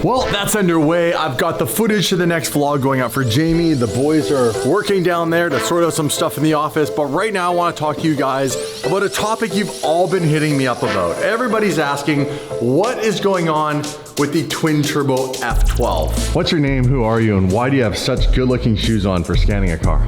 Well, that's underway. I've got the footage to the next vlog going out for Jamie. The boys are working down there to sort out some stuff in the office. But right now I want to talk to you guys about a topic you've all been hitting me up about. Everybody's asking, what is going on with the twin turbo F12? What's your name, who are you, and why do you have such good looking shoes on for scanning a car?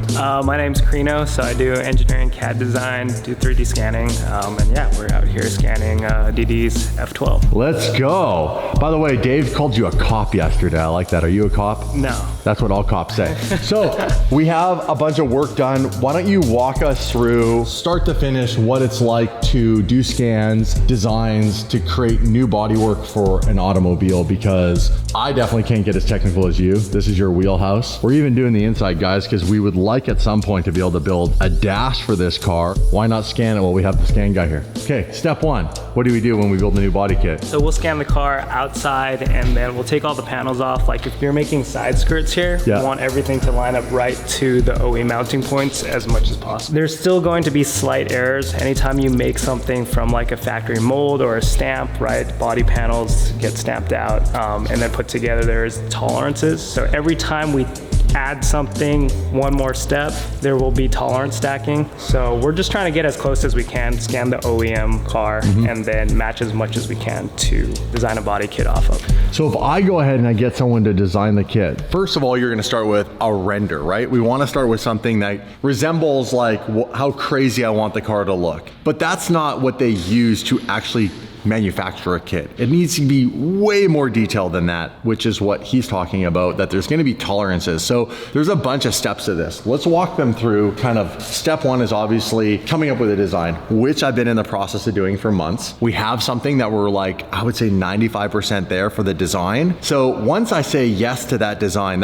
My name's Crino, so I do engineering, CAD design, do 3D scanning, and yeah, we're out here scanning DD's F12. Let's go. By the way, Dave called you a cop yesterday. I like that. Are you a cop? No. That's what all cops say. So we have a bunch of work done. Why don't you walk us through, start to finish, what it's like to do scans, designs, to create new bodywork for an automobile, because I definitely can't get as technical as you. This is your wheelhouse. We're even doing the inside, guys, because we would like at some point to be able to build a dash for this car. Why not scan it? Well, we have the scan guy here. Okay, step one. What do we do when we build a new body kit? So we'll scan the car outside, and then we'll take all the panels off. Like if you're making side skirts here, you want everything to line up right to the OE mounting points as much as possible. There's still going to be slight errors. Anytime you make something from like a factory mold or a stamp, right? Body panels get stamped out and then put together. There's tolerances. So every time we add something one more step, there will be tolerance stacking. So we're just trying to get as close as we can, scan the OEM car, and then match as much as we can to design a body kit off of. So if I go ahead and I get someone to design the kit, first of all, you're gonna start with a render, right? We wanna start with something that resembles like how crazy I want the car to look. But that's not what they use to actually manufacture a kit. It needs to be way more detailed than that, which is what he's talking about, that there's gonna be tolerances. So there's a bunch of steps to this. Let's walk them through. Kind of step one is obviously coming up with a design, which I've been in the process of doing for months. We have something that we're like, I would say 95% there for the design. So once I say yes to that design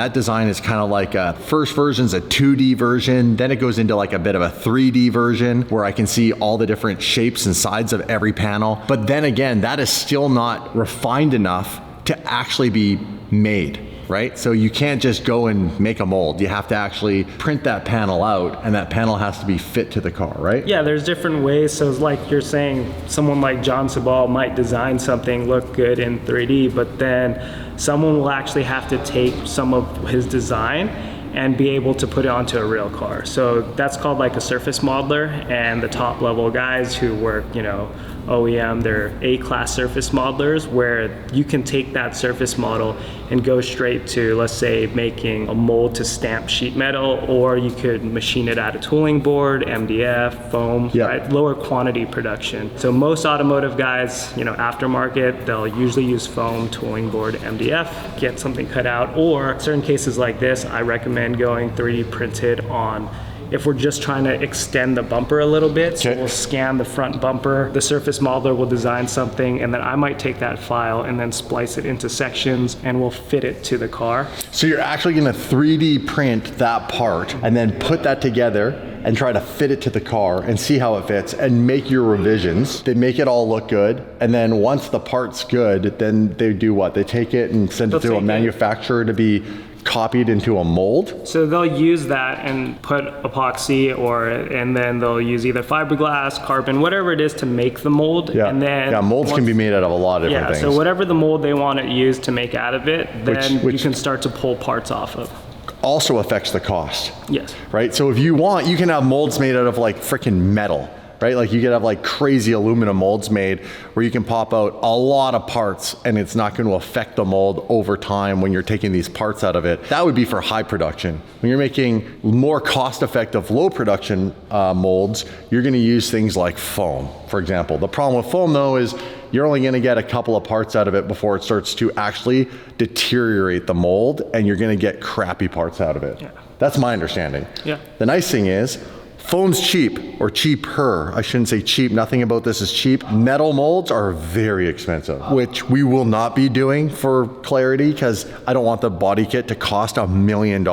is kind of like a first version's a 2D version, then it goes into like a bit of a 3D version where I can see all the different shapes and sides of every panel. But then again, that is still not refined enough to actually be made, right? So you can't just go and make a mold. You have to actually print that panel out, and that panel has to be fit to the car, right? Yeah, there's different ways. So like you're saying, someone like John Sabal might design something look good in 3D, but then someone will actually have to take some of his design and be able to put it onto a real car. So that's called like a surface modeler, and the top level guys who work, you know, OEM, they're A-class surface modelers, where you can take that surface model and go straight to, let's say, making a mold to stamp sheet metal, or you could machine it at a tooling board, MDF, foam, right? Lower quantity production. So most automotive guys, you know, aftermarket, they'll usually use foam, tooling board, MDF, get something cut out, or certain cases like this, I recommend going 3D printed on. If we're just trying to extend the bumper a little bit, so we'll scan the front bumper, the surface modeler will design something, and then I might take that file and then splice it into sections, and we'll fit it to the car. So you're actually gonna 3D print that part and then put that together and try to fit it to the car and see how it fits and make your revisions. They make it all look good, and then once the part's good, then they do what? They take it and send it to a manufacturer to be copied into a mold? So they'll use that and put epoxy, and then they'll use either fiberglass, carbon, whatever it is to make the mold. And then molds can be made out of a lot of different things. So whatever the mold they want to use to make out of it, then you can start to pull parts off of. Also affects the cost. Yes. Right? So if you want, you can have molds made out of like freaking metal. Right? Like you could have like crazy aluminum molds made where you can pop out a lot of parts and it's not going to affect the mold over time when you're taking these parts out of it. That would be for high production. When you're making more cost-effective low production molds, you're going to use things like foam, for example. The problem with foam though is you're only going to get a couple of parts out of it before it starts to actually deteriorate the mold, and you're going to get crappy parts out of it. That's my understanding. The nice thing is, foam's cheap, or cheaper. I shouldn't say cheap. Nothing about this is cheap. Metal molds are very expensive, which we will not be doing for clarity, because I don't want the body kit to cost $1 million.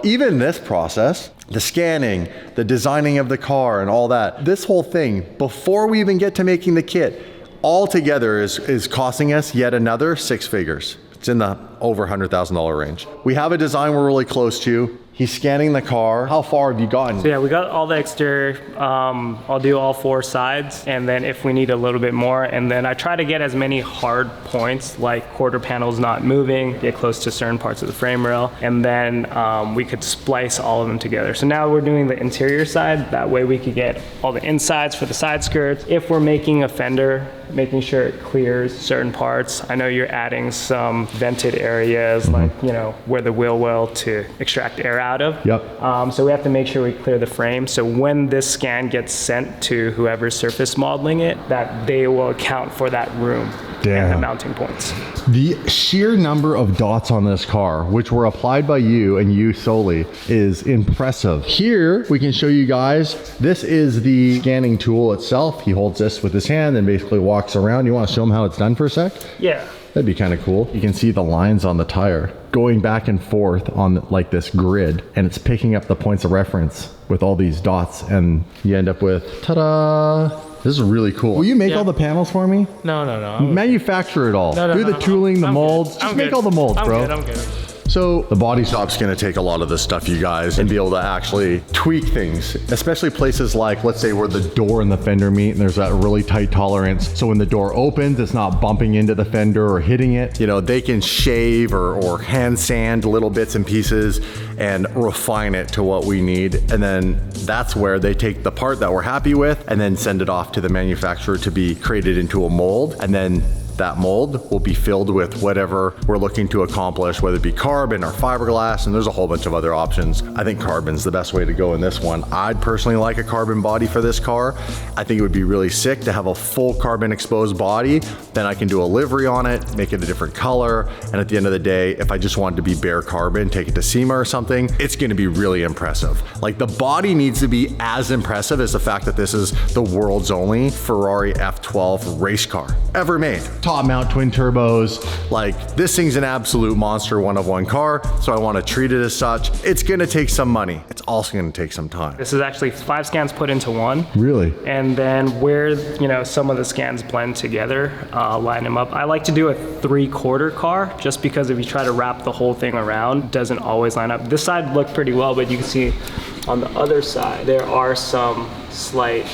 Even this process, the scanning, the designing of the car and all that, this whole thing, before we even get to making the kit, all together is costing us yet another 6 figures. It's in the over $100,000 range. We have a design we're really close to. He's scanning the car. How far have you gotten? So yeah, we got all the exterior. I'll do all 4 sides, and then if we need a little bit more, and then I try to get as many hard points like quarter panels not moving, get close to certain parts of the frame rail, and then we could splice all of them together. So now we're doing the interior side. That way we could get all the insides for the side skirts. If we're making a fender, making sure it clears certain parts. I know you're adding some vented areas, like, you know, where the wheel well to extract air out of. Yep. So we have to make sure we clear the frame. So when this scan gets sent to whoever's surface modeling it, that they will account for that room and the mounting points. The sheer number of dots on this car, which were applied by you and you solely, is impressive. Here, we can show you guys, this is the scanning tool itself. He holds this with his hand and basically walks around. You want to show him how it's done for a sec? Yeah. That'd be kind of cool. You can see the lines on the tire going back and forth on like this grid, and it's picking up the points of reference with all these dots, and you end up with, ta-da! This is really cool. Will you make all the panels for me? No. Manufacture it all. Do the tooling, the molds. Just make all the molds, bro. I'm good. So the body shop's gonna take a lot of this stuff, you guys, and be able to actually tweak things, especially places like, let's say where the door and the fender meet and there's that really tight tolerance. So when the door opens, it's not bumping into the fender or hitting it. You know, they can shave or hand sand little bits and pieces and refine it to what we need. And then that's where they take the part that we're happy with and then send it off to the manufacturer to be created into a mold. And then that mold will be filled with whatever we're looking to accomplish, whether it be carbon or fiberglass, and there's a whole bunch of other options. I think carbon's the best way to go in this one. I'd personally like a carbon body for this car. I think it would be really sick to have a full carbon exposed body. Then I can do a livery on it, make it a different color, and at the end of the day, if I just wanted to be bare carbon, take it to SEMA or something, it's gonna be really impressive. Like, the body needs to be as impressive as the fact that this is the world's only Ferrari F12 race car ever made. Top mount twin turbos. Like, this thing's an absolute monster one-of-one car, so I want to treat it as such. It's gonna take some money. It's also gonna take some time. This is actually 5 scans put into one. Really? And then where, you know, some of the scans blend together, line them up. I like to do a 3/4 car, just because if you try to wrap the whole thing around, it doesn't always line up. This side looked pretty well, but you can see on the other side, there are some slight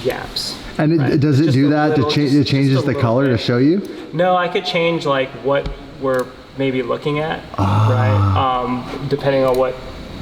gaps. And does it do that to change? It changes the color to show you? No, I could change like what we're maybe looking at, right? Depending on what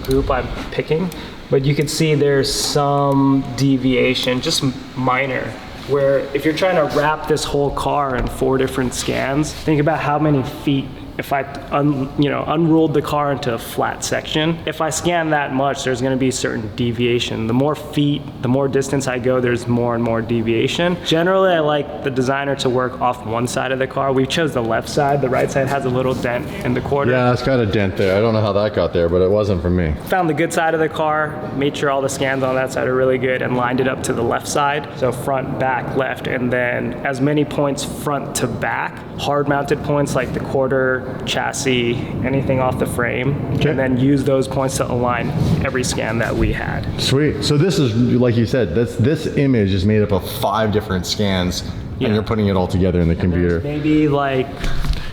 group I'm picking. But you can see there's some deviation, just minor, where if you're trying to wrap this whole car in 4 different scans, think about how many feet. If I unrolled the car into a flat section, if I scan that much, there's gonna be certain deviation. The more feet, the more distance I go, there's more and more deviation. Generally, I like the designer to work off one side of the car. We chose the left side. The right side has a little dent in the quarter. Yeah, it's got a dent there. I don't know how that got there, but it wasn't for me. Found the good side of the car, made sure all the scans on that side are really good, and lined it up to the left side. So front, back, left, and then as many points front to back, hard mounted points like the quarter, chassis, anything off the frame, and then use those points to align every scan that we had. Sweet. So this is, like you said, this image is made up of 5 different scans, and you're putting it all together in the computer. Maybe like...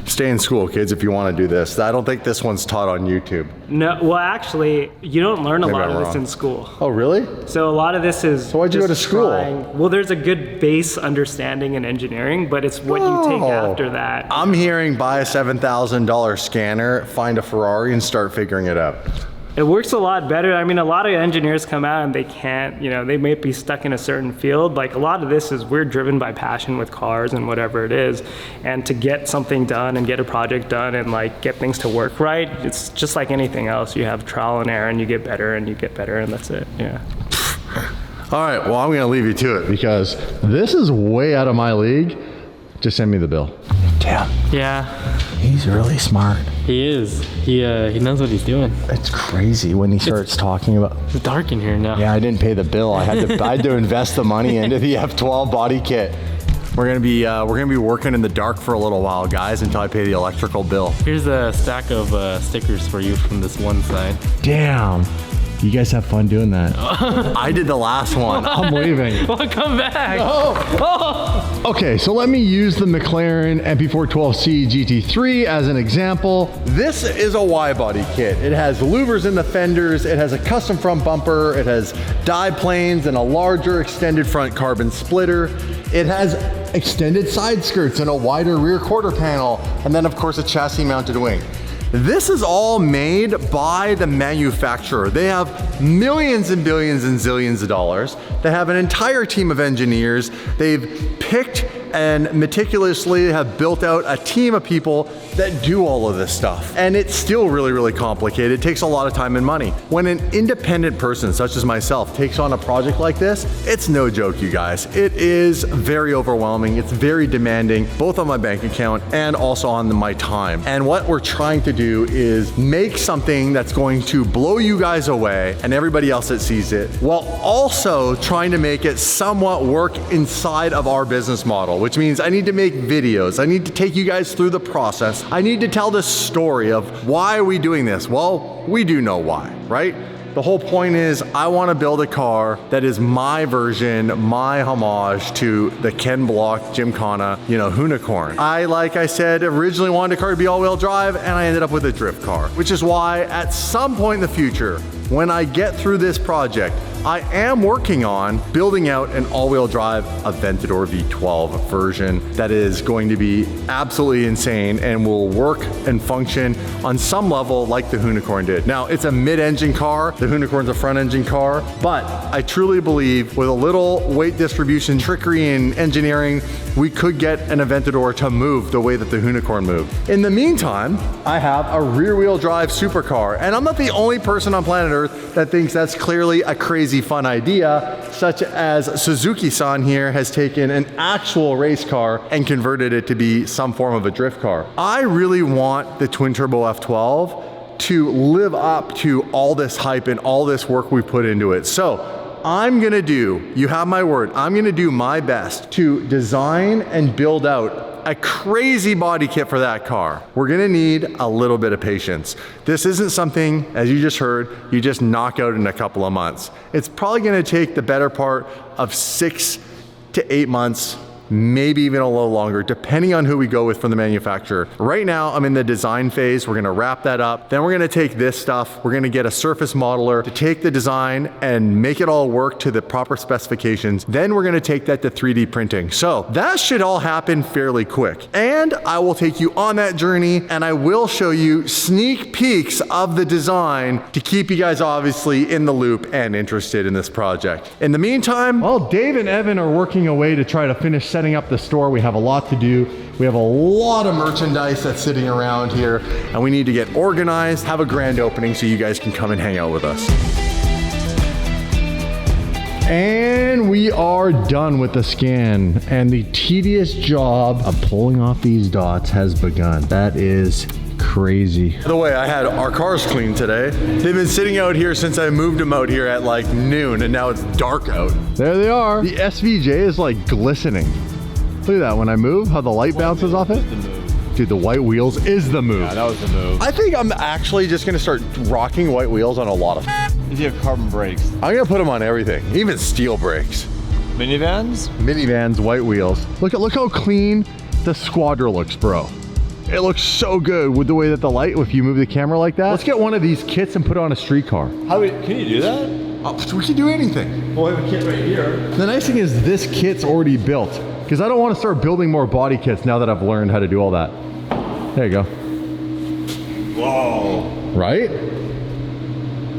Stay in school, kids, if you want to do this. I don't think this one's taught on YouTube. No, well, actually, you don't learn a lot of this in school. Oh, really? So a lot of this is... So why'd you go to school? Well, there's a good base understanding in engineering, but it's what you take after that. I'm hearing buy a $7,000 scanner, find a Ferrari, and start figuring it out. It works a lot better. I mean, a lot of engineers come out and they can't, you know, they may be stuck in a certain field. Like, a lot of this is we're driven by passion with cars and whatever it is. And to get something done and get a project done and like get things to work right, it's just like anything else. You have trial and error and you get better and you get better, and that's it. Yeah. All right, well, I'm gonna leave you to it because this is way out of my league. Just send me the bill. Damn. Yeah. He's really smart. He is. He knows what he's doing. It's crazy when he starts talking about... It's dark in here now. Yeah, I didn't pay the bill. I had to invest the money into the F12 body kit. We're gonna be working in the dark for a little while, guys, until I pay the electrical bill. Here's a stack of stickers for you from this one side. Damn. You guys have fun doing that. I did the last one. I'm leaving. Well, come back. Okay, so let me use the McLaren MP412C GT3 as an example. This is a Widebody kit. It has louvers in the fenders, it has a custom front bumper, it has die planes and a larger extended front carbon splitter. It has extended side skirts and a wider rear quarter panel, and then of course a chassis mounted wing. This is all made by the manufacturer. They have millions and billions and zillions of dollars. They have an entire team of engineers. They've picked and meticulously have built out a team of people that do all of this stuff. And it's still really, really complicated. It takes a lot of time and money. When an independent person, such as myself, takes on a project like this, it's no joke, you guys. It is very overwhelming. It's very demanding, both on my bank account and also on my time. And what we're trying to do is make something that's going to blow you guys away and everybody else that sees it, while also trying to make it somewhat work inside of our business model, which means I need to make videos. I need to take you guys through the process. I need to tell this story of why are we doing this? Well, we do know why, right? The whole point is I want to build a car that is my version, my homage to the Ken Block, Gymkhana, Unicorn. Like I said, originally wanted a car to be all-wheel drive, and I ended up with a drift car, which is why at some point in the future, when I get through this project, I am working on building out an all-wheel drive Aventador V12 version that is going to be absolutely insane and will work and function on some level like the Unicorn did. Now, it's a mid-engine car. The Unicorn's a front-engine car, but I truly believe with a little weight distribution, trickery, and engineering, we could get an Aventador to move the way that the Unicorn moved. In the meantime, I have a rear-wheel drive supercar, and I'm not the only person on planet Earth that thinks that's clearly a crazy fun idea, such as Suzuki-san here has taken an actual race car and converted it to be some form of a drift car. I really want the twin-turbo F12 to live up to all this hype and all this work we put into it. So I'm gonna do, you have my word, I'm gonna do my best to design and build out a crazy body kit for that car. We're gonna need a little bit of patience. This isn't something, as you just heard, you just knock out in a couple of months. It's probably gonna take the better part of 6 to 8 months, maybe even a little longer, depending on who we go with from the manufacturer. Right now, I'm in the design phase. We're gonna wrap that up. Then we're gonna take this stuff. We're gonna get a surface modeler to take the design and make it all work to the proper specifications. Then we're gonna take that to 3D printing. So that should all happen fairly quick. And I will take you on that journey, and I will show you sneak peeks of the design to keep you guys obviously in the loop and interested in this project. In the meantime, well, Dave and Evan are working away to try to finish setting up the store. We have a lot to do. We have a lot of merchandise that's sitting around here, and we need to get organized, have a grand opening so you guys can come and hang out with us. And we are done with the scan, and the tedious job of pulling off these dots has begun. That is crazy. By the way, I had our cars cleaned today. They've been sitting out here since I moved them out here at like noon, and now it's dark out. There they are. The SVJ is like glistening. Look at that, when I move, how the light bounces off it. Dude, the white wheels is the move. Yeah, that was the move. I think I'm actually just gonna start rocking white wheels on a lot of If you have carbon brakes. I'm gonna put them on everything, even steel brakes. Minivans? Minivans, white wheels. Look how clean the Squadra looks, bro. It looks so good with the way that the light, if you move the camera like that. Let's get one of these kits and put it on a street car. Can you do that? We can do anything. Well, we have a kit right here. The nice thing is this kit's already built, because I don't want to start building more body kits now that I've learned how to do all that. There you go. Whoa. Right?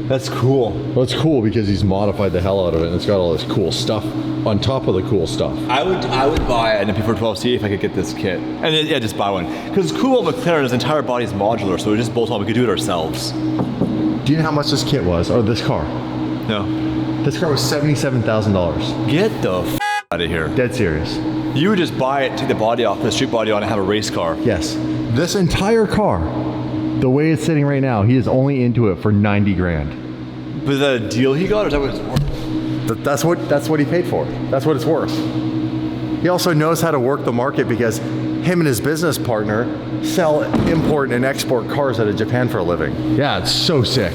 That's cool. Well, it's cool because he's modified the hell out of it, and it's got all this cool stuff on top of the cool stuff. I would buy an MP412C if I could get this kit. And then, yeah, just buy one. Because it's cool about McLaren, his entire body is modular, so we just bolt on, we could do it ourselves. Do you know how much this kit was, or this car? No. This car was $77,000. Get the f out of here. Dead serious. You would just buy it, take the body off, put the street body on, and have a race car. Yes. This entire car, the way it's sitting right now, he is only into it for 90 grand. But is that a deal he got, or is that what it's worth? That's what he paid for. That's what it's worth. He also knows how to work the market because him and his business partner sell, import, and export cars out of Japan for a living. Yeah, it's so sick.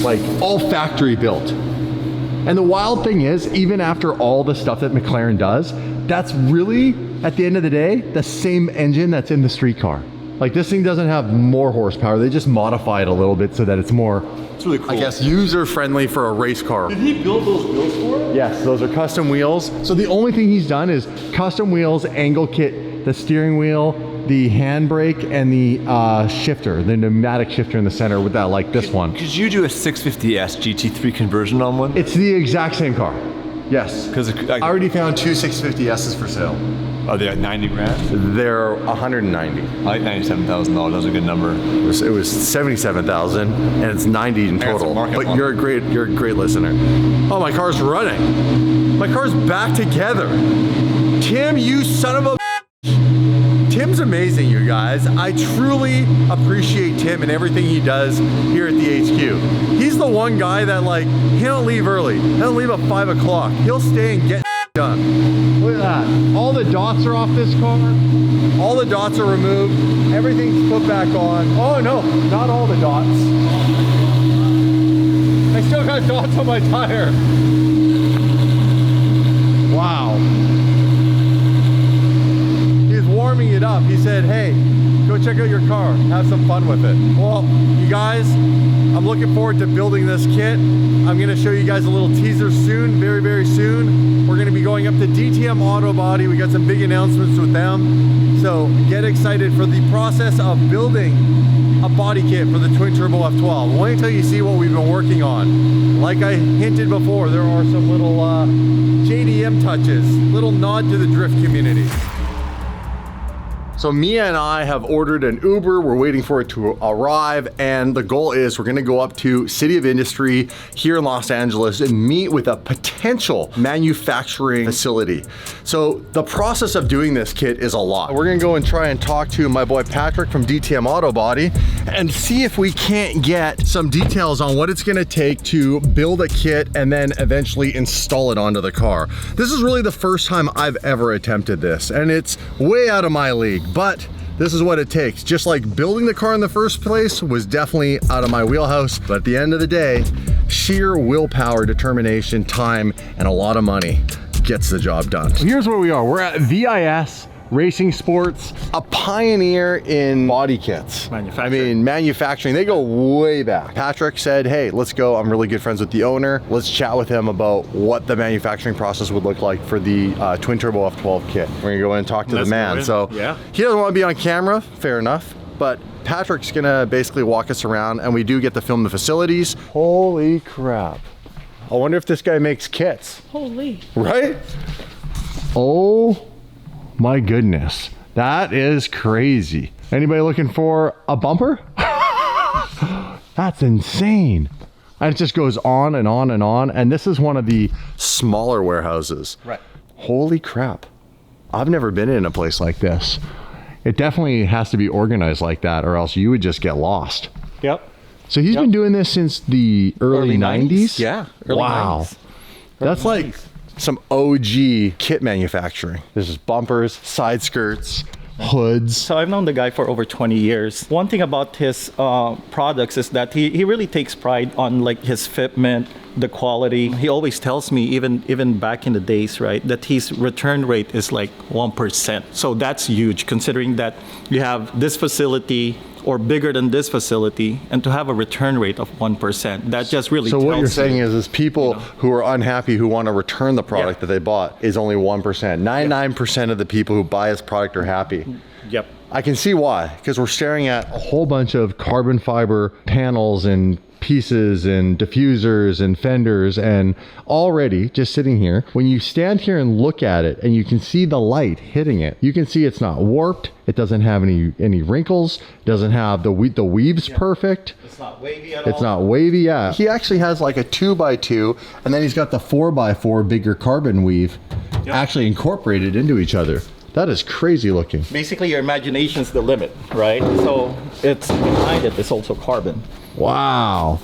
like all factory built. And the wild thing is, even after all the stuff that McLaren does, that's really, at the end of the day, the same engine that's in the street car. Like this thing doesn't have more horsepower. They just modify it a little bit so that it's more, It's really cool. I guess, user-friendly for a race car. Did he build those wheels for it? Yes, those are custom wheels. So the only thing he's done is custom wheels, angle kit, the steering wheel, the handbrake, and the shifter, the pneumatic shifter in the center with that, like this one. Could you do a 650S GT3 conversion on one? It's the exact same car. Yes. Because I already found two 650Ss for sale. are they at 90 grand? They're 190. I like $97,000. That's a good number. It was 77,000, and it's 90 in That's a total. market But one. you're a great listener. Oh, my car's running. My car's back together. Tim, you son of a. Tim's amazing, you guys. I truly appreciate Tim and everything he does here at the HQ. He's the one guy that, like, he don't leave early. He don't leave at 5 o'clock. He'll stay and get done. Look at that. All the dots are off this car. All the dots are removed. Everything's put back on. Oh no, not all the dots. I still got dots on my tire. Wow. He's warming it up. He said, hey, go check out your car. Have some fun with it. Well, you guys, I'm looking forward to building this kit. I'm gonna show you guys a little teaser soon, very, very soon. We're gonna be going up to DTM Auto Body. We got some big announcements with them. So get excited for the process of building a body kit for the twin turbo F12. Wait until you see what we've been working on. Like I hinted before, there are some little JDM touches, little nod to the drift community. So Mia and I have ordered an Uber. We're waiting for it to arrive, and the goal is we're gonna go up to City of Industry here in Los Angeles and meet with a potential manufacturing facility. So the process of doing this kit is a lot. We're gonna go and try and talk to my boy Patrick from DTM Auto Body and see if we can't get some details on what it's gonna take to build a kit and then eventually install it onto the car. This is really the first time I've ever attempted this, and it's way out of my league. But this is what it takes. Just like building the car in the first place was definitely out of my wheelhouse. But at the end of the day, sheer willpower, determination, time, and a lot of money gets the job done. Here's where we are. We're at VIS Racing Sports, a pioneer in body kits. Manufacturing. I mean, manufacturing, they go way back. Patrick said, hey, let's go. I'm really good friends with the owner. Let's chat with him about what the manufacturing process would look like for the twin turbo F12 kit. We're gonna go in and talk to the man. So yeah. He doesn't want to be on camera, fair enough, but Patrick's gonna basically walk us around, and we do get to film the facilities. Holy crap. I wonder if this guy makes kits. Holy. Right? Oh my goodness. That is crazy. Anybody looking for a bumper? That's insane. And it just goes on and on and on. And this is one of the smaller warehouses. Right. Holy crap. I've never been in a place like this. It definitely has to be organized like that, or else you would just get lost. Yep. So he's been doing this since the early 90s? Yeah. Early Wow. 90s. That's like some OG kit manufacturing. There's just bumpers, side skirts, hoods. So I've known the guy for over 20 years. One thing about his products is that he really takes pride on like his fitment, the quality. He always tells me, even back in the days, right, that his return rate is like 1%. So that's huge, considering that you have this facility or bigger than this facility, and to have a return rate of 1%, that just really So tells what you're saying you, is people who are unhappy, who want to return the product that they bought, is only 1%. 99% of the people who buy this product are happy. Yep. I can see why, because we're staring at a whole bunch of carbon fiber panels and pieces and diffusers and fenders, and already just sitting here, when you stand here and look at it and you can see the light hitting it, you can see it's not warped, it doesn't have any wrinkles, doesn't have the weave's perfect. It's not wavy at all. It's not wavy, yeah. He actually has like a 2x2, and then he's got the 4x4 bigger carbon weave actually incorporated into each other. That is crazy looking. Basically, your imagination's the limit, right? So it's behind it is also carbon. Wow.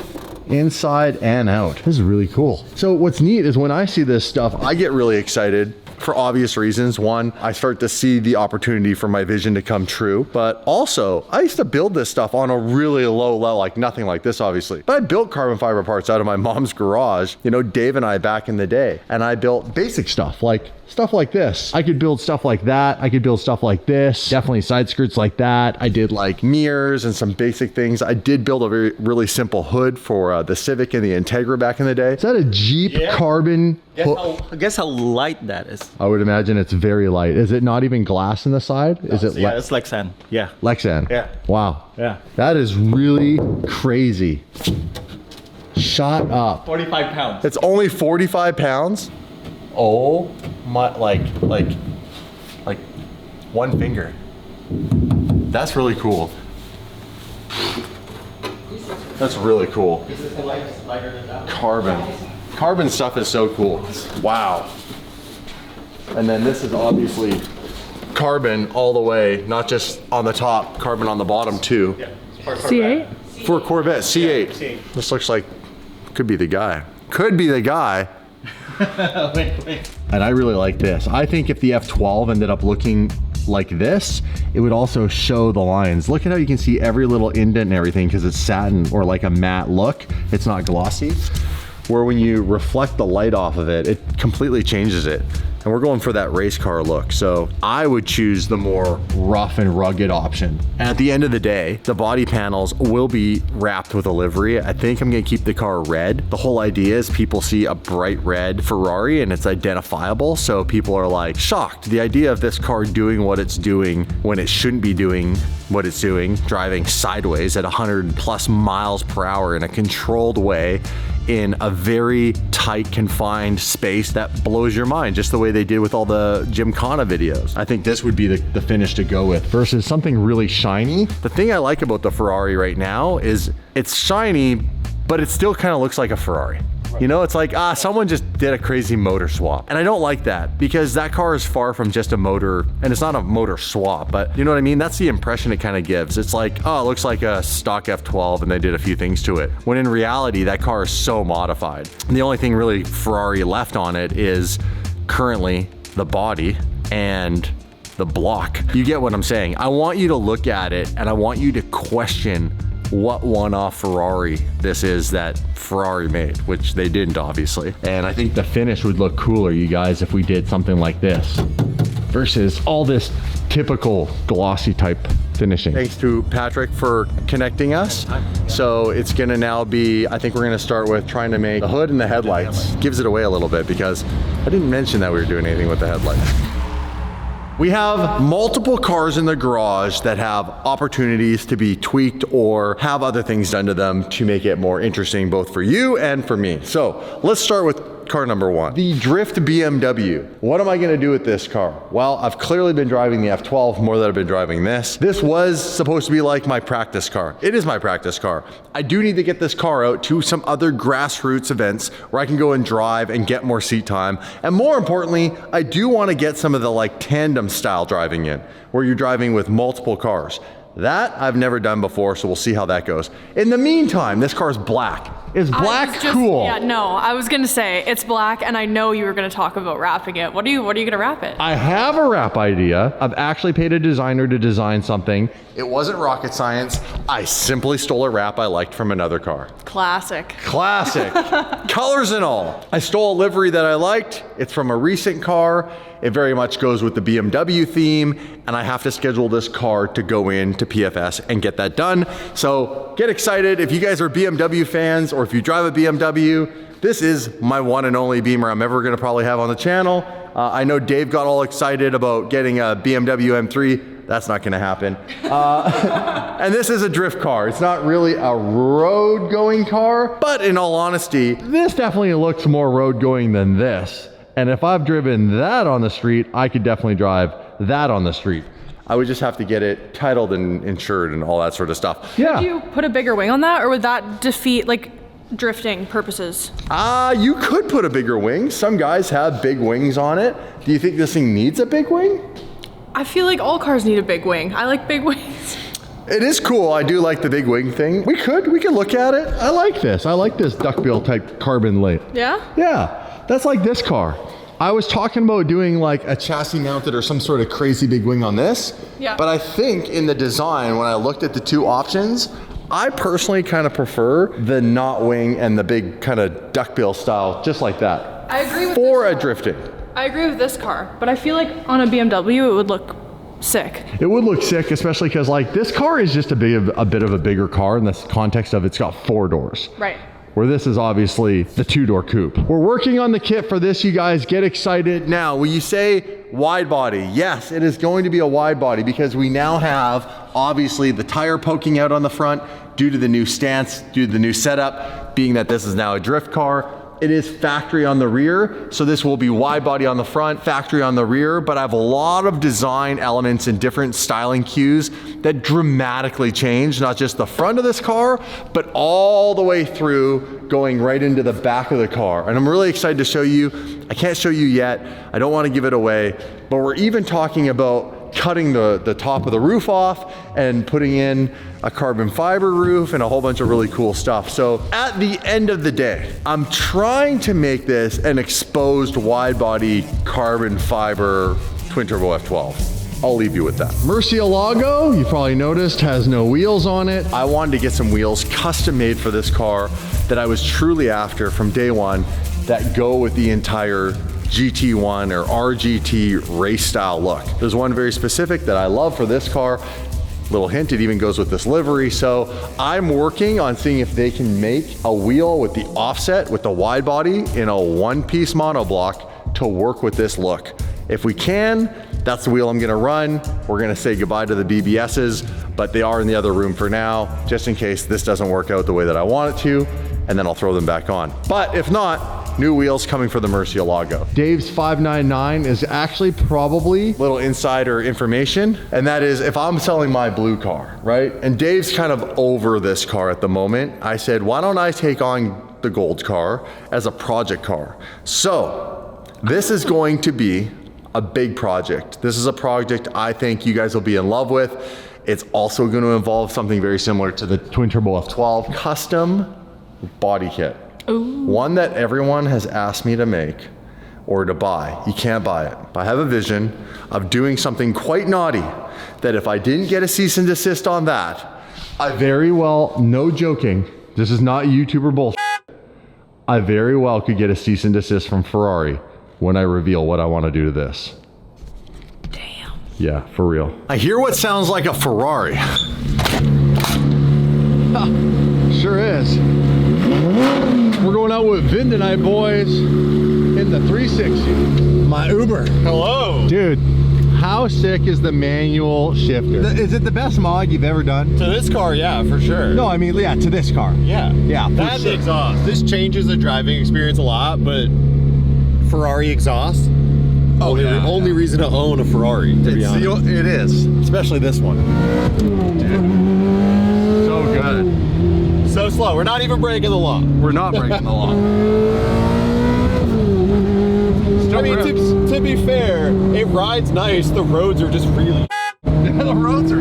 Inside and out. This is really cool. So what's neat is when I see this stuff, I get really excited for obvious reasons. One, I start to see the opportunity for my vision to come true. But also, I used to build this stuff on a really low level, like nothing like this, obviously. But I built carbon fiber parts out of my mom's garage, you know, Dave and I back in the day. And I built basic stuff like this. I could build stuff like that. I could build stuff like this. Definitely side skirts like that. I did like mirrors and some basic things. I did build a really simple hood for the Civic and the Integra back in the day. Is that a Jeep carbon? Guess how light that is. I would imagine it's very light. Is it not even glass in the side? Is it? Yeah, it's Lexan. Yeah. Lexan. Yeah. Wow. Yeah. That is really crazy. Shut up. 45 pounds. It's only 45 pounds? Oh my, like one finger. That's really cool. That's really cool. Carbon stuff is so cool. Wow. And then this is obviously carbon all the way, not just on the top, carbon on the bottom too. Yeah. C8? For a Corvette, C8. C8. This looks like, could be the guy. Could be the guy. Wait. And I really like this. I think if the F12 ended up looking like this, it would also show the lines. Look at how you can see every little indent and everything because it's satin or like a matte look. It's not glossy. Where when you reflect the light off of it, it completely changes it. And we're going for that race car look. So I would choose the more rough and rugged option. And at the end of the day, the body panels will be wrapped with a livery. I think I'm gonna keep the car red. The whole idea is people see a bright red Ferrari and it's identifiable. So people are like shocked. The idea of this car doing what it's doing when it shouldn't be doing what it's doing, driving sideways at 100 plus miles per hour in a controlled way, in a very tight, confined space that blows your mind, just the way they did with all the Gymkhana videos. I think this would be the finish to go with versus something really shiny. The thing I like about the Ferrari right now is it's shiny, but it still kind of looks like a Ferrari. You know, it's like, someone just did a crazy motor swap. And I don't like that because that car is far from just a motor, and it's not a motor swap, but you know what I mean? That's the impression it kind of gives. It's like, oh, it looks like a stock F12 and they did a few things to it. When in reality, that car is so modified. And the only thing really Ferrari left on it is currently the body and the block. You get what I'm saying? I want you to look at it and I want you to question what one-off Ferrari this is that Ferrari made, which they didn't obviously. And I think the finish would look cooler, you guys, if we did something like this versus all this typical glossy type finishing. Thanks to Patrick for connecting us. So it's gonna now be, I think we're gonna start with trying to make the hood and the headlights. Gives it away a little bit because I didn't mention that we were doing anything with the headlights. We have multiple cars in the garage that have opportunities to be tweaked or have other things done to them to make it more interesting both for you and for me. So let's start with car number one, the Drift BMW. What am I gonna do with this car? Well, I've clearly been driving the F12 more than I've been driving this. This was supposed to be like my practice car. It is my practice car. I do need to get this car out to some other grassroots events where I can go and drive and get more seat time. And more importantly, I do wanna get some of the like tandem style driving in, where you're driving with multiple cars. That I've never done before, so we'll see how that goes. In the meantime, this car's black. Is black cool? Yeah, no, I was gonna say it's black, and I know you were gonna talk about wrapping it. What are you gonna wrap it? I have a wrap idea. I've actually paid a designer to design something. It wasn't rocket science. I simply stole a wrap I liked from another car. Classic. Classic. Colors and all. I stole a livery that I liked. It's from a recent car. It very much goes with the BMW theme, and I have to schedule this car to go into PFS and get that done. So get excited. If you guys are BMW fans, or if you drive a BMW, this is my one and only Beamer I'm ever gonna probably have on the channel. I know Dave got all excited about getting a BMW M3. That's not gonna happen. And this is a drift car. It's not really a road going car, but in all honesty, this definitely looks more road going than this. And if I've driven that on the street, I could definitely drive that on the street. I would just have to get it titled and insured and all that sort of stuff. Yeah. Would you put a bigger wing on that, or would that defeat like drifting purposes? You could put a bigger wing. Some guys have big wings on it. Do you think this thing needs a big wing? I feel like all cars need a big wing. I like big wings. It is cool. I do like the big wing thing. We could look at it. I like this. I like this duckbill type carbon late. Yeah? Yeah, that's like this car. I was talking about doing like a chassis mounted or some sort of crazy big wing on this. Yeah. But I think in the design, when I looked at the two options, I personally kind of prefer the knot wing and the big kind of duckbill style, just like that. I agree with For this a car. drifting. I agree with this car, but I feel like on a BMW it would look sick. It would look sick, especially because like this car is just a bit of a bigger car in the context of it's got 4 doors. Right. Where this is obviously the 2-door coupe. We're working on the kit for this, you guys. Get excited. Now, when you say wide body, yes, it is going to be a wide body because we now have obviously the tire poking out on the front due to the new stance, due to the new setup, being that this is now a drift car. It is factory on the rear, so this will be wide body on the front, factory on the rear, but I have a lot of design elements and different styling cues that dramatically change, not just the front of this car, but all the way through going right into the back of the car. And I'm really excited to show you. I can't show you yet. I don't want to give it away, but we're even talking about cutting the top of the roof off and putting in a carbon fiber roof and a whole bunch of really cool stuff. So at the end of the day, I'm trying to make this an exposed wide body carbon fiber twin turbo F12. I'll leave you with that. Murcielago, you probably noticed, has no wheels on it. I wanted to get some wheels custom made for this car that I was truly after from day one that go with the entire GT1 or RGT race style look. There's one very specific that I love for this car. Little hint, it even goes with this livery. So I'm working on seeing if they can make a wheel with the offset with the wide body in a one-piece monoblock to work with this look. If we can, that's the wheel I'm gonna run. We're gonna say goodbye to the BBSs, but they are in the other room for now, just in case this doesn't work out the way that I want it to, and then I'll throw them back on. But if not, new wheels coming for the Murcielago. Dave's 599 is actually probably little insider information, and that is if I'm selling my blue car, right? And Dave's kind of over this car at the moment. I said, why don't I take on the gold car as a project car? So this is going to be a big project. This is a project I think you guys will be in love with. It's also going to involve something very similar to the twin turbo F12 custom body kit. Ooh. One that everyone has asked me to make or to buy. You can't buy it. But I have a vision of doing something quite naughty that if I didn't get a cease and desist on that, I very well, no joking, this is not YouTuber bullshit, I very well could get a cease and desist from Ferrari when I reveal what I want to do to this. Damn. Yeah, for real. I hear what sounds like a Ferrari. Sure is. We're going out with Vin tonight, boys, in the 360. My Uber. Hello. Dude, how sick is the manual shifter? Is it the best mod you've ever done? To this car, yeah, for sure. No, I mean, yeah, to this car. Yeah. Yeah, for That's sure. the exhaust. This changes the driving experience a lot, but Ferrari exhaust. Only reason to own a Ferrari, to be honest. It is, especially this one. Dude, so good. So slow. We're not even breaking the law. We're not breaking the law. I mean, to be fair, it rides nice. The roads are just really. The roads are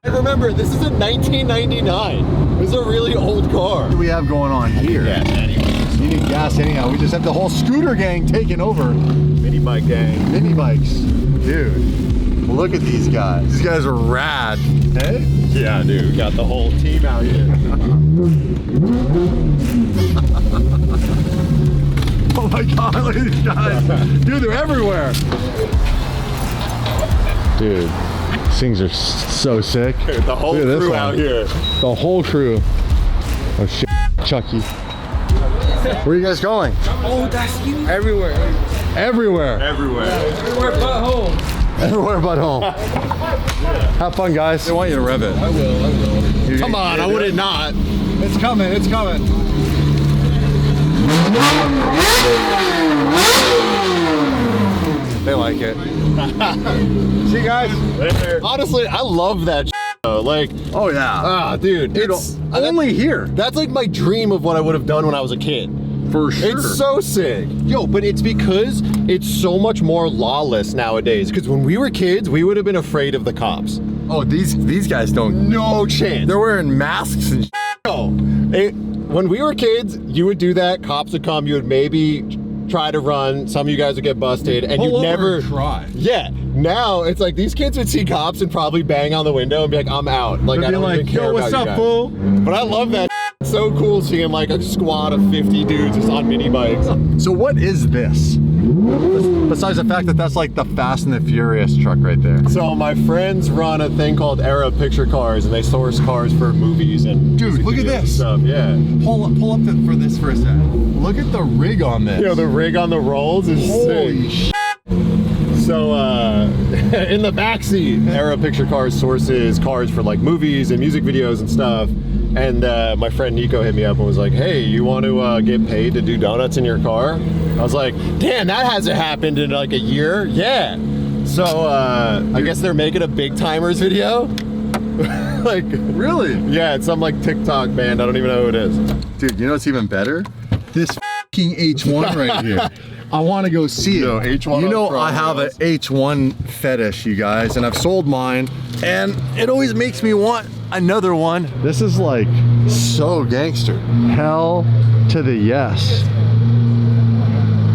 And remember, this is a 1999. This is a really old car. What do we have going on here? Yeah, anyway. You need gas anyhow. We just have the whole scooter gang taking over. Mini bike gang. Mini bikes. Dude, look at these guys. These guys are rad. Hey? Yeah, dude. Got the whole team out here. Oh my God, look at these guys. Dude, they're everywhere. Dude, these things are so sick. Dude, the whole Look at this crew one. out here. The whole crew. Oh shit, Chucky. Where are you guys going? Oh, that's you. Everywhere. Everywhere. Everywhere. Everywhere but home. Everywhere but home. Have fun, guys. I want you to rev it. I will. Come on, I would it not. It's coming, it's coming. They like it. See you guys. Honestly, I love that though. Like, Oh yeah. dude, it's Only here. that's like my dream of what I would have done when I was a kid. For sure. It's so sick. Yo, but it's because it's so much more lawless nowadays. Because when we were kids, we would have been afraid of the cops. Oh, these guys don't. No chance. They're wearing masks and No. When we were kids, you would do that, cops would come, you would maybe try to run. Some of you guys would get busted, and you'd never try. Yeah. Now it's like these kids would see cops and probably bang on the window and be like, "I'm out." Like, I don't even care yo, what's about up, you fool? guys. But I love that. It's so cool seeing like a squad of 50 dudes just on mini bikes. So what is this? Besides the fact that that's like the Fast and the Furious truck right there. So my friends run a thing called Era Picture Cars, and they source cars for movies and Dude, music look at videos and this. stuff. Yeah. Pull up for this for a second. Look at the rig on this. You know, the rig on the rolls is Holy sick. So in the backseat, Era Picture Cars sources cars for like movies and music videos and stuff. And my friend Nico hit me up and was like, "Hey, you want to get paid to do donuts in your car?" I was like, "Damn, that hasn't happened in like a year." Yeah. So I guess they're making a Big Timers video. Like, really? Yeah, it's some like TikTok band. I don't even know who it is. Dude, you know what's even better? This fucking H1 right here. I want to go see it. Yo, H1 you know, on I have an H1 fetish, you guys, and I've sold mine, and it always makes me want another one. This is like so gangster. Hell to the yes.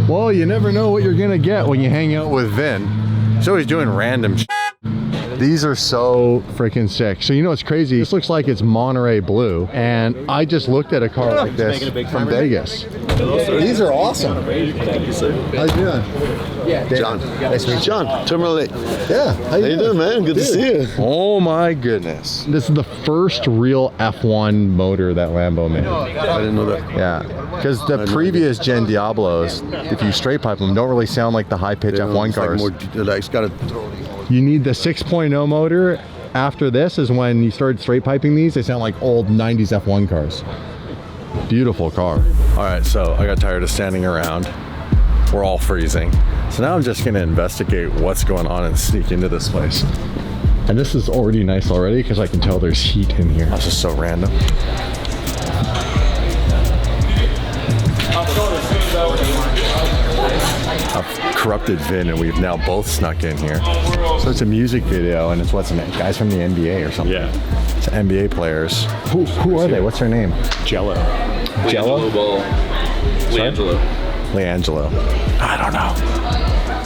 Well, you never know what you're gonna get when you hang out with Vin. He's always doing random shit. These are so freaking sick. So you know what's crazy? This looks like it's Monterey blue, and I just looked at a car like this from Vegas. These are awesome. How you doing? John. Nice to meet you. John, Timberlake. Yeah. How you doing, man? Good to see you. Oh my goodness. This is the first real F1 motor that Lambo made. I didn't know that. Yeah, because the previous gen Diablos, if you straight pipe them, don't really sound like the high-pitch F1 cars. It's got a... You need the 6.0 motor. After this is when you started straight piping these. They sound like old 90s F1 cars. Beautiful car. All right, so I got tired of standing around. We're all freezing. So now I'm just gonna investigate what's going on and sneak into this place. And this is already nice already because I can tell there's heat in here. That's just so random. I've corrupted Vin and we've now both snuck in here. So it's a music video and it's what's the name? Guys from the NBA or something. Yeah. It's NBA players. Who are they? What's their name? Jello. Jello? Leangelo. Leangelo. I don't know.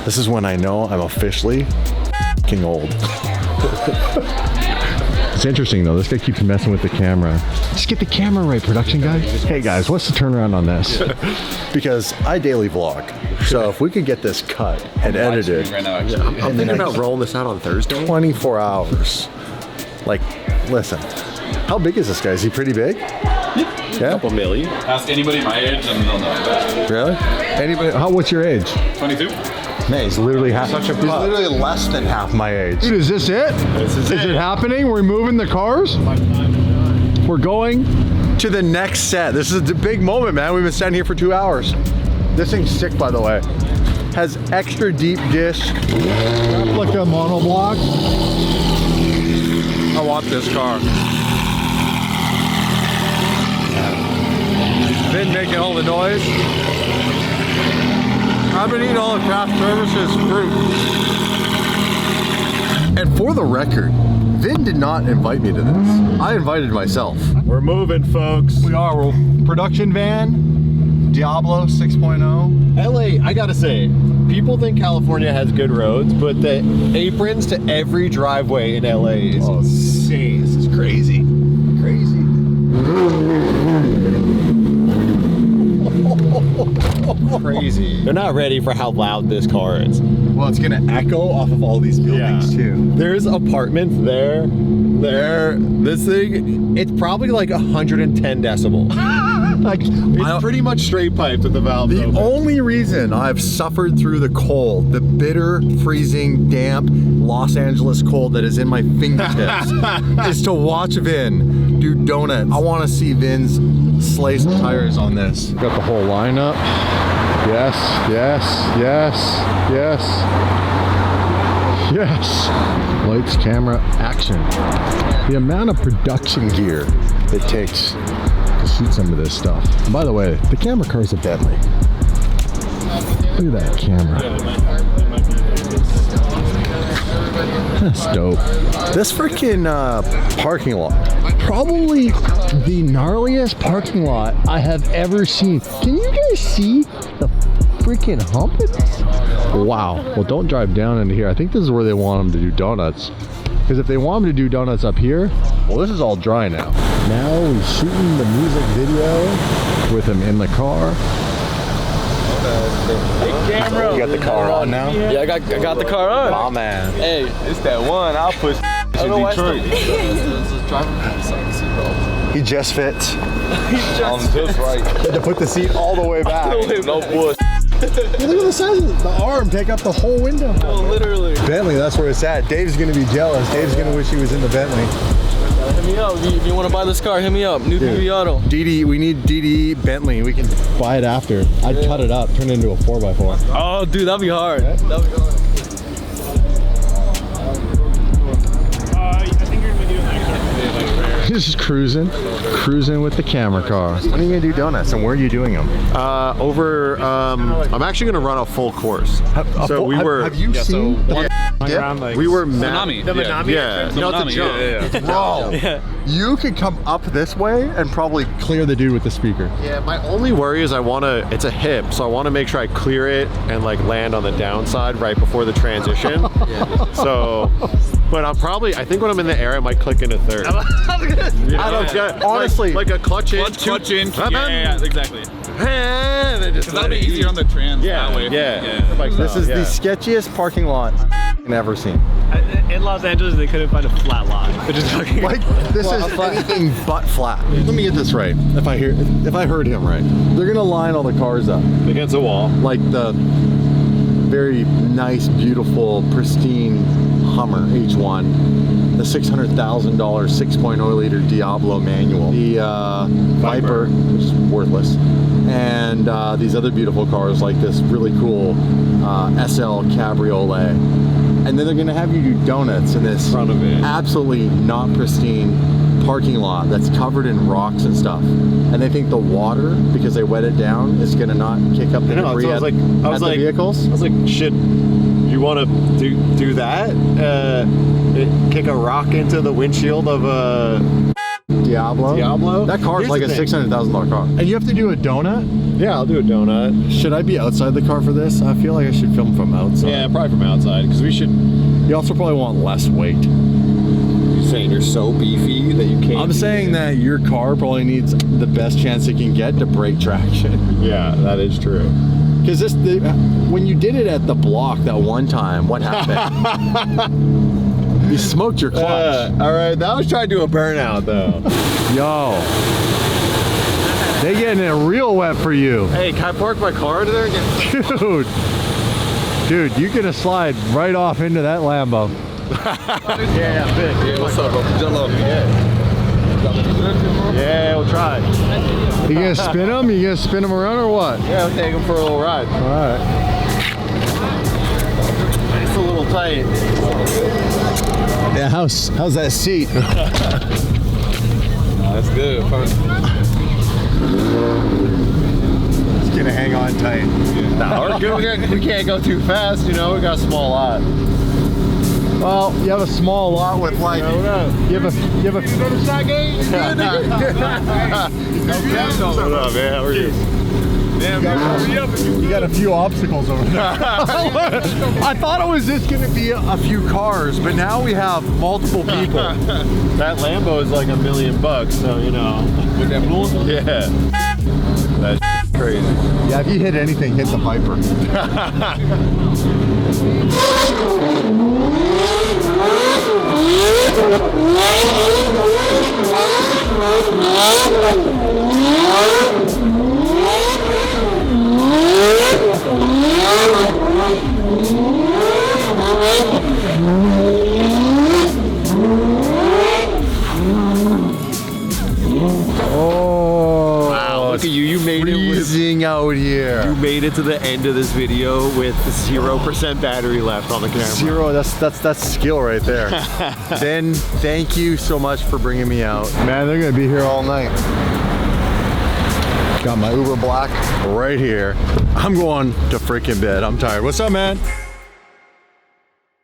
This is when I know I'm officially f***ing old. It's interesting though, this guy keeps messing with the camera. Just get the camera right, production guy. Hey guys, what's the turnaround on this? Because I daily vlog. So if we could get this cut and edited Right now, I'm thinking about rolling this out on Thursday. 24 hours. Like, listen, how big is this guy? Is he pretty big? Yeah? Couple million. Ask anybody my age and they'll know. Really? Anybody? What's your age? 22? Man, he's literally half. He's literally less than half my age. Dude, is this it? Is it happening? We're moving the cars? We're going to the next set. This is a big moment, man. We've been standing here for 2 hours. This thing's sick, by the way. Has extra deep dish. Replica monoblock. I want this car. Been making all the noise. I've been eating all the craft services fruit. And for the record, Vin did not invite me to this. I invited myself. We're moving, folks. We are. We're production van, Diablo 6.0. LA, I gotta say, people think California has good roads, but the aprons to every driveway in LA is insane. This is crazy. Crazy. Crazy. They're not ready for how loud this car is. Well, it's gonna echo off of all these buildings too. There's apartments there. This thing, it's probably like 110 decibels. Like, It's pretty much straight piped with the valve the open. only reason I've suffered through the cold, the bitter, freezing, damp Los Angeles cold that is in my fingertips, is to watch Vin do donuts. I want to see Vin's slay some tires on this. Got the whole lineup. Yes, yes, yes, yes, yes. Lights, camera, action. The amount of production gear it takes to shoot some of this stuff. And by the way, the camera cars are deadly. Look at that camera. That's dope. This freaking parking lot, probably the gnarliest parking lot I have ever seen. Can you guys see the freaking humping this? Wow. Well, don't drive down into here. I think this is where they want them to do donuts. Because if they want them to do donuts up here, well, this is all dry now. Now we're shooting the music video with him in the car. Camera. You got the car on now? Yeah, I got the car on. Oh man. Hey, it's that one. I'll push in Detroit. He just fits. I'm just right. Had to put the seat all the way back. No bush. Look at the size of the arm, take up the whole window. Oh, literally. Bentley, that's where it's at. Dave's gonna be jealous. Dave's gonna wish he was in the Bentley. Hit me up. If you want to buy this car, hit me up. New PV Auto. DD, we need DD Bentley. We can buy it after. I'd cut it up, turn it into a 4x4. Oh, dude, that'd be hard. That'd be hard. Just cruising with the camera car. When are you gonna do donuts and where are you doing them? I'm actually gonna run a full course. Have you seen the we were Tsunami. The Manami? Yeah. The Manami, yeah. Bro, you could come up this way and probably clear the dude with the speaker. Yeah, my only worry is it's a hip, so I want to make sure I clear it and like land on the downside right before the transition. So, but I think when I'm in the air, I might click into third. I don't get, honestly, like a clutch in. Clutch in. Yeah, exactly. Because that'll be easier on the trans that way. Yeah. Like This is the sketchiest parking lot I've ever seen. In Los Angeles, they couldn't find a flat lot. They're just fucking Like, this is anything but flat. Let me get this right. If I heard him right, they're gonna line all the cars up against a wall. like the very nice, beautiful, pristine Hummer H1, the $600,000 6.0 liter Diablo manual, the Viper, which is worthless, and these other beautiful cars like this really cool SL Cabriolet. And then they're gonna have you do donuts in this front of it. Absolutely not pristine parking lot that's covered in rocks and stuff. And they think the water, because they wet it down, is gonna not kick up the debris at the vehicles. I was like, shit, you want to do that? Kick a rock into the windshield of a Diablo? That car's like a $600,000 car. And you have to do a donut? Yeah, I'll do a donut. Should I be outside the car for this? I feel like I should film from outside. Yeah, probably from outside, because we should... You also probably want less weight. You're saying you're so beefy that you can't... I'm saying that your car probably needs the best chance it can get to brake traction. Yeah, that is true. Because when you did it at the block that one time, what happened? You smoked your clutch. All right, that was trying to do a burnout, though. Yo. They getting it real wet for you. Hey, can I park my car under there again? Dude, you're gonna slide right off into that Lambo. Yeah, big. Yeah, what's up, bro? Yeah, we'll try. You gonna spin them? You gonna spin them around or what? Yeah, we'll take them for a little ride. All right. It's a little tight. Yeah, how's that seat? That's good. It's gonna hang on tight. Nah, we're good. We can't go too fast, you know. We got a small lot. Well, you have a small lot with like. You have a. What up, man? How are you? Damn, You got a few obstacles over there. I thought it was just gonna be a few cars, but now we have multiple people. That Lambo is like $1 million, so you know. With that blue one? Yeah. That's crazy. Yeah, if you hit anything, hit the Viper. Oh, Wow, look at you. You made it with, freezing out here. you made it to the end of this video with 0% battery left on the camera. Zero, that's skill right there. Ben, thank you so much for bringing me out. Man, they're gonna be here all night. Got my Uber Black right here. I'm going to freaking bed. I'm tired. What's up, man?